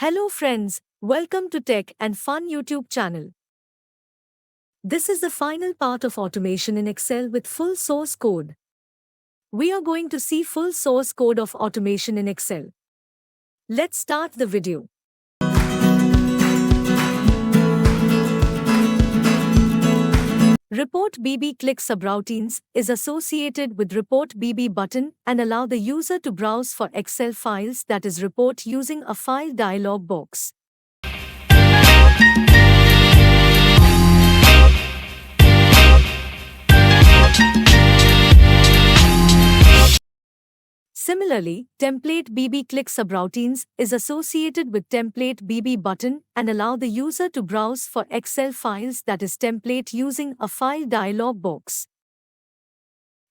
Hello friends, welcome to Tech and Fun YouTube channel. This is the final part of automation in Excel with full source code. We are going to see full source code of automation in Excel. Let's start the video. Report BB click subroutines is associated with Report BB button and allow the user to browse for Excel files, that is report using a file dialog box. Similarly, Template BB click subroutines is associated with Template BB button and allow the user to browse for Excel files, that is template using a file dialog box.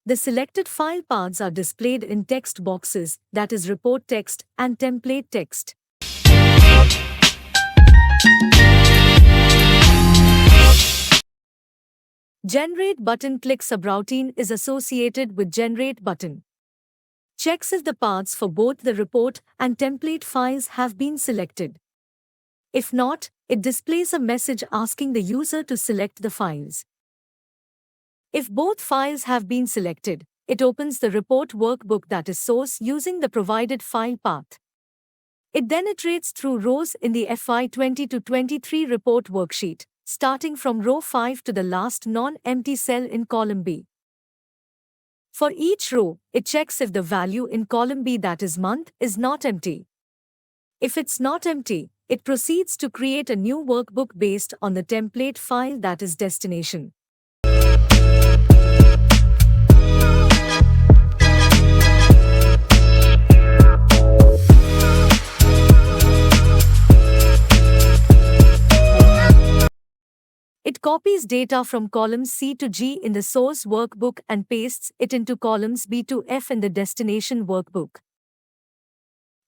The selected file paths are displayed in text boxes, that is report text and template text. Generate button click subroutine is associated with Generate button. Checks if the paths for both the report and template files have been selected. If not, it displays a message asking the user to select the files. If both files have been selected, it opens the report workbook, that is source, using the provided file path. It then iterates through rows in the FY 20-23 report worksheet, starting from row 5 to the last non-empty cell in column B. For each row, it checks if the value in column B, that is month, is not empty. If it's not empty, it proceeds to create a new workbook based on the template file, that is destination. It copies data from columns C to G in the source workbook and pastes it into columns B to F in the destination workbook.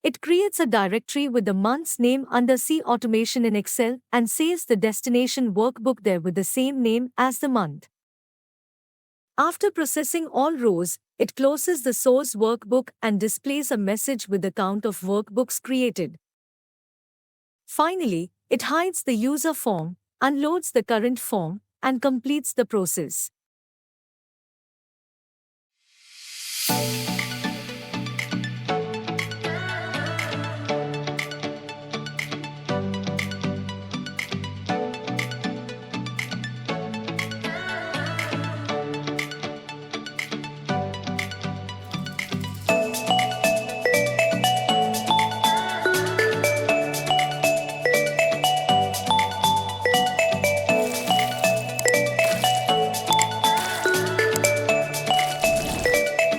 It creates a directory with the month's name under C automation in Excel and saves the destination workbook there with the same name as the month. After processing all rows, it closes the source workbook and displays a message with the count of workbooks created. Finally, it hides the user form, unloads the current form, and completes the process.